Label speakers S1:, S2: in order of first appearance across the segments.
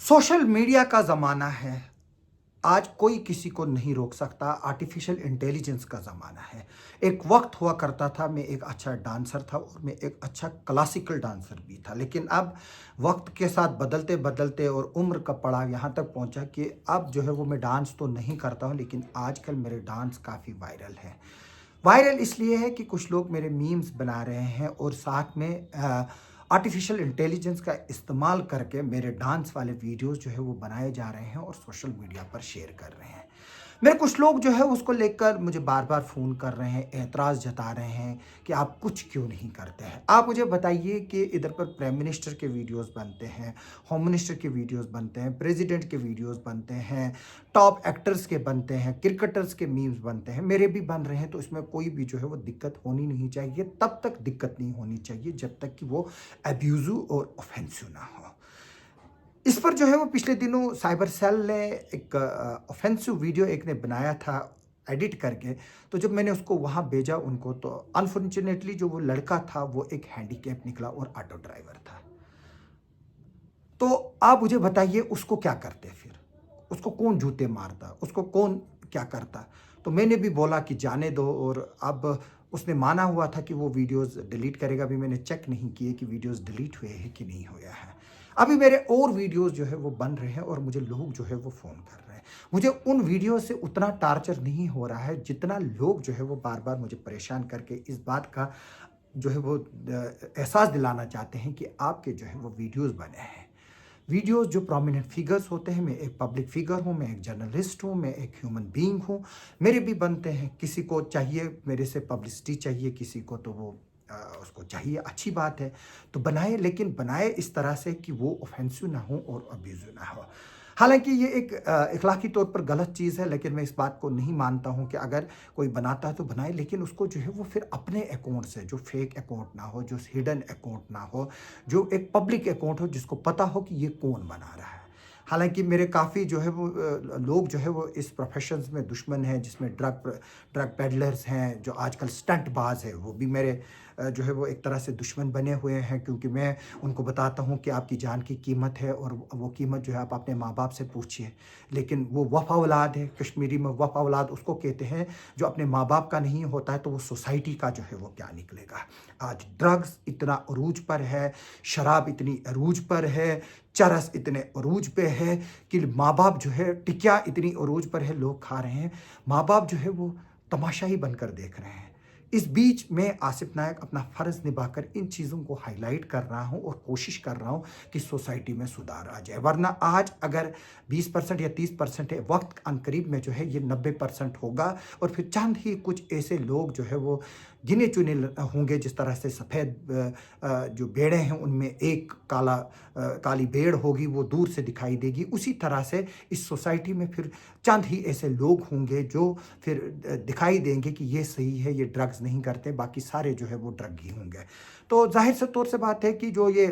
S1: Social media का ज़माना है। आज कोई किसी को नहीं रोक सकता। आर्टिफिशियल इंटेलिजेंस का ज़माना है। एक वक्त हुआ करता था मैं एक अच्छा डांसर था और मैं एक अच्छा क्लासिकल डांसर भी था। लेकिन अब वक्त के साथ बदलते-बदलते और उम्र का पड़ाव यहाँ तक पहुँचा कि अब जो है वो मैं डांस तो नहीं करता हूँ, लेकिन आजकल मेरे डांस काफ़ी वायरल हैं। वायरल इसलिए है कि कुछ लोग मेरे मीम्स बना रहे हैं और साथ में आर्टिफिशियल इंटेलिजेंस का इस्तेमाल करके मेरे डांस वाले वीडियोस जो है वो बनाए जा रहे हैं और सोशल मीडिया पर शेयर कर रहे हैं। मेरे कुछ लोग जो है उसको लेकर मुझे बार-बार फ़ोन कर रहे हैं, ऐतराज़ जता रहे हैं कि आप कुछ क्यों नहीं करते हैं? आप मुझे बताइए कि इधर पर प्राइम मिनिस्टर के वीडियोज़ बनते हैं, होम मिनिस्टर के वीडियोज़ बनते हैं, प्रेज़िडेंट के वीडियोज़ बनते हैं, टॉप एक्टर्स के बनते हैं, क्रिकेटर्स के मीम्स बनते हैं, मेरे भी बन रहे हैं, तो इसमें कोई भी जो है वो दिक्कत होनी नहीं चाहिए। तब तक दिक्कत नहीं होनी चाहिए जब तक कि वो अब्यूज़िव और ऑफ़ेंसिव ना हो। इस पर जो है वो पिछले दिनों साइबर सेल ने एक ऑफ़ेंसिव वीडियो एक ने बनाया था एडिट करके, तो जब मैंने उसको वहाँ भेजा उनको, तो अनफॉर्च्यूनेटली जो वो लड़का था वो एक हैंडीकैप निकला और ऑटो ड्राइवर था। तो आप मुझे बताइए उसको क्या करते फिर? उसको कौन जूते मारता? उसको कौन क्या करता? तो मैंने भी बोला कि जाने दो, और अब उसने माना हुआ था कि वो वीडियोज़ डिलीट करेगा। अभी मैंने चेक नहीं किए कि वीडियोज़ डिलीट हुए हैं कि नहीं हुए हैं। अभी मेरे और वीडियोज़ जो है वो बन रहे हैं और मुझे लोग जो है वो फ़ोन कर रहे हैं। मुझे उन वीडियो से उतना टार्चर नहीं हो रहा है जितना लोग जो है वो बार-बार मुझे परेशान करके इस बात का जो है वो एहसास दिलाना चाहते हैं कि आपके जो है वो वीडियोज़ बने हैं। वीडियोज़ जो प्रोमिनेंट फिगर्स होते हैं, मैं एक पब्लिक फिगर हूँ, मैं एक जर्नलिस्ट हूँ, मैं एक ह्यूमन बीइंग हूँ, मेरे भी बनते हैं। किसी को चाहिए मेरे से पब्लिसिटी चाहिए, किसी को तो वो उसको चाहिए, अच्छी बात है, तो बनाए, लेकिन बनाए इस तरह से कि वो ऑफ़ेंसिव ना हो और अब्यूज़िव ना हो। हालाँकि ये एक इख़लाक़ी तौर पर गलत चीज़ है, लेकिन मैं इस बात को नहीं मानता हूँ कि अगर कोई बनाता है तो बनाए, लेकिन उसको जो है वो फिर अपने अकाउंट से, जो फ़ेक अकाउंट ना हो, जो हिडन अकाउंट ना हो, जो एक पब्लिक अकाउंट हो जिसको पता हो कि ये कौन बना रहा है। हालाँकि मेरे काफ़ी जो है वो लोग जो है वो इस प्रोफ़ेशंस में दुश्मन हैं, जिसमें ड्रग पेडलर्स हैं, जो आजकल स्टंट बाज़ है, वो भी मेरे जो है वो एक तरह से दुश्मन बने हुए हैं, क्योंकि मैं उनको बताता हूँ कि आपकी जान की कीमत है और वो कीमत जो है आप अपने माँ-बाप से पूछिए। लेकिन वो वफ़ा औलाद है, कश्मीरी में वफ़ा औलाद उसको कहते हैं, जो अपने माँ-बाप का नहीं होता है, तो वो सोसाइटी का जो है वो क्या निकलेगा। आज ड्रग्स इतना अरूज पर है, शराब इतनी अरूज पर है, चरस इतने अरूज पे है कि माँ-बाप जो है, टिकिया इतनी अरूज पर है, लोग खा रहे हैं। माँ-बाप जो है वो तमाशा ही बनकर देख रहे हैं। इस बीच मैं आसिफ नायक अपना फ़र्ज़ निभाकर इन चीज़ों को हाइलाइट कर रहा हूँ और कोशिश कर रहा हूँ कि सोसाइटी में सुधार आ जाए। वरना आज अगर 20% या 30% है, वक़्त अनकरीब में जो है ये 90% होगा, और फिर चंद ही कुछ ऐसे लोग जो है वो गिने-चुने होंगे। जिस तरह से सफ़ेद जो भेड़ें हैं उनमें एक काली भेड़ होगी, वो दूर से दिखाई देगी। उसी तरह से इस सोसाइटी में फिर चंद ही ऐसे लोग होंगे जो फिर दिखाई देंगे कि ये सही है, ये ड्रग्स नहीं करते, बाकी सारे जो है वो ड्रग ही होंगे। तो ज़ाहिर सी तौर से बात है कि जो ये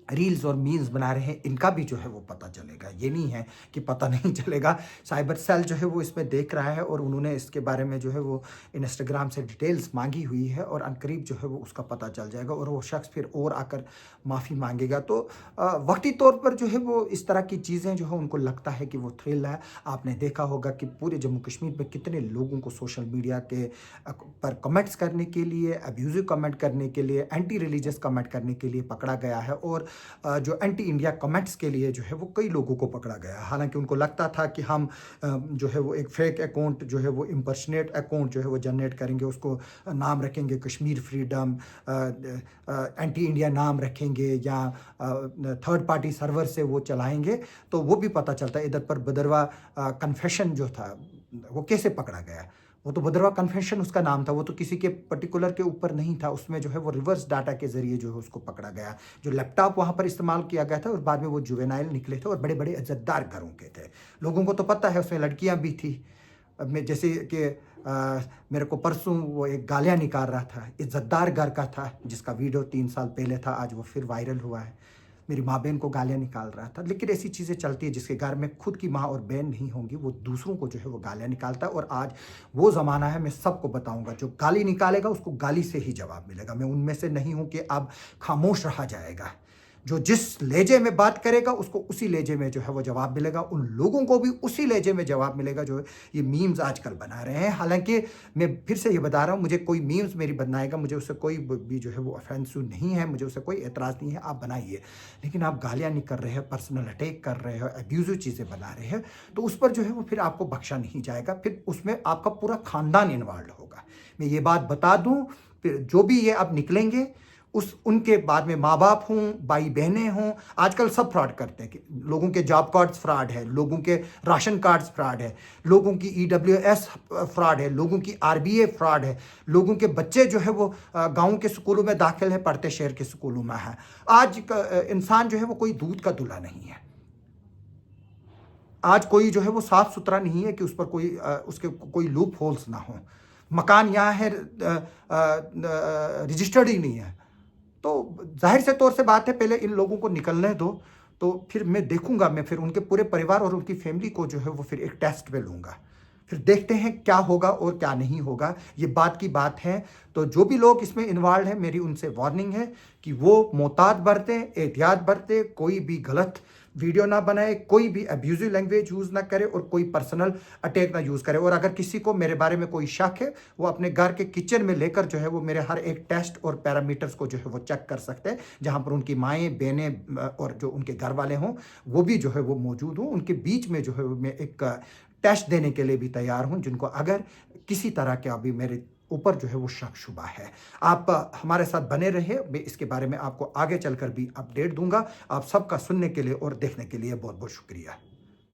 S1: रील्स और मीम्स बना रहे हैं, इनका भी जो है वो पता चलेगा। ये नहीं है कि पता नहीं चलेगा। साइबर सेल जो है वो इसमें देख रहा है और उन्होंने इसके बारे में जो है वो इंस्टाग्राम से डिटेल्स माँगी हुई है, और अनकरीब जो है वो उसका पता चल जाएगा और वो शख्स फिर और आकर माफ़ी माँगेगा। तो वक़्ती तौर पर जो है वो इस तरह की चीज़ें जो है उनको लगता है कि वो थ्रिल है। आपने देखा होगा कि पूरे जम्मू कश्मीर में कितने लोगों को सोशल मीडिया के पर कमेंट्स करने के लिए, अब्यूज़िव कमेंट करने के लिए, एंटी रिलीजियस कमेंट करने के लिए पकड़ा गया है, और जो एंटी इंडिया कमेंट्स के लिए जो है वो कई लोगों को पकड़ा गया। हालाँकि उनको लगता था कि हम जो है वो एक फ़ेक अकाउंट जो है वो इम्पर्सनेट अकाउंट जो है वो जनरेट करेंगे, उसको नाम रखेंगे कश्मीर फ्रीडम, एंटी इंडिया नाम रखेंगे, या थर्ड पार्टी सर्वर से वो चलाएँगे, तो वो भी पता चलता है। इधर पर भदरवा कन्फेशन जो था, वो कैसे पकड़ा गया? वो तो भद्रवा कन्फेशन उसका नाम था, वो तो किसी के पर्टिकुलर के ऊपर नहीं था, उसमें जो है वो रिवर्स डाटा के ज़रिए जो है उसको पकड़ा गया। जो लैपटॉप वहाँ पर इस्तेमाल किया गया था और बाद में वो जुवेनाइल निकले थे और बड़े-बड़े इज़्ज़तदार घरों के थे। लोगों को तो पता है उसमें लड़कियाँ भी थी। अब मैं जैसे कि मेरे को परसों वो एक गालियाँ निकाल रहा था, इज़्ज़तदार घर का था, जिसका वीडियो 3 साल पहले था, आज वो फिर वायरल हुआ है। मेरी माँ-बहन को गालियाँ निकाल रहा था। लेकिन ऐसी चीज़ें चलती हैं, जिसके घर में खुद की माँ और बहन नहीं होंगी, वो दूसरों को जो है वो गालियाँ निकालता है, और आज वो ज़माना है, मैं सबको बताऊँगा, जो गाली निकालेगा उसको गाली से ही जवाब मिलेगा। मैं उनमें से नहीं हूँ कि अब खामोश रहा जाएगा। जो जिस लहजे में बात करेगा उसको उसी लहजे में जो है वो जवाब मिलेगा, उन लोगों को भी उसी लहजे में जवाब मिलेगा जो ये मीम्स आजकल बना रहे हैं। हालांकि मैं फिर से ये बता रहा हूँ, मुझे कोई मीम्स मेरी बनाएगा, मुझे उससे कोई भी जो है वो ऑफेंसिव नहीं है, मुझे उससे कोई एतराज़ नहीं है, आप बनाइए। लेकिन आप गालियाँ नहीं कर रहे हैं, पर्सनल अटैक कर रहे हो, एब्यूजिव चीज़ें बना रहे हैं, तो उस पर जो है वो फिर आपको बख्शा नहीं जाएगा, फिर उसमें आपका पूरा खानदान इन्वॉल्व होगा। मैं ये बात बता दूँ, फिर जो भी ये अब निकलेंगे उनके बाद में माँ बाप हों, भाई बहनें हों, आजकल सब फ्रॉड करते हैं कि लोगों के जॉब कार्ड्स फ्रॉड है, लोगों के राशन कार्ड्स फ्रॉड है, लोगों की ईडब्ल्यूएस फ्रॉड है, लोगों की आरबीए फ्रॉड है, लोगों के बच्चे जो है वो गांव के स्कूलों में दाखिल है, पढ़ते शहर के स्कूलों में है। आज इंसान जो है वो कोई दूध का दूल्हा नहीं है। आज कोई जो है वो साफ सुथरा नहीं है कि उस पर कोई उसके कोई लूप होल्स ना हो। मकान यहाँ है रजिस्टर्ड ही नहीं है, तो जाहिर से तौर से बात है, पहले इन लोगों को निकलने दो, तो फिर मैं देखूंगा, मैं फिर उनके पूरे परिवार और उनकी फैमिली को जो है वो फिर एक टेस्ट पे लूंगा, फिर देखते हैं क्या होगा और क्या नहीं होगा। ये बात की बात है। तो जो भी लोग इसमें इन्वॉल्व हैं, मेरी उनसे वार्निंग है कि वो मोहतात बरतें, एहतियात बरतें, कोई भी गलत वीडियो ना बनाए, कोई भी अब्यूजिव लैंग्वेज यूज़ ना करे और कोई पर्सनल अटैक ना यूज़ करे। और अगर किसी को मेरे बारे में कोई शक है, वो अपने घर के किचन में लेकर जो है वो मेरे हर एक टेस्ट और पैरामीटर्स को जो है वो चेक कर सकते हैं, जहाँ पर उनकी माएँ, बहनें और जो उनके घर वाले हों वो भी जो है वो मौजूद हों। उनके बीच में जो है मैं एक टेस्ट देने के लिए भी तैयार हूं, जिनको अगर किसी तरह का भी मेरे ऊपर जो है वो शक शुबा है। आप हमारे साथ बने रहिए, मैं इसके बारे में आपको आगे चलकर भी अपडेट दूंगा। आप सबका सुनने के लिए और देखने के लिए बहुत बहुत शुक्रिया।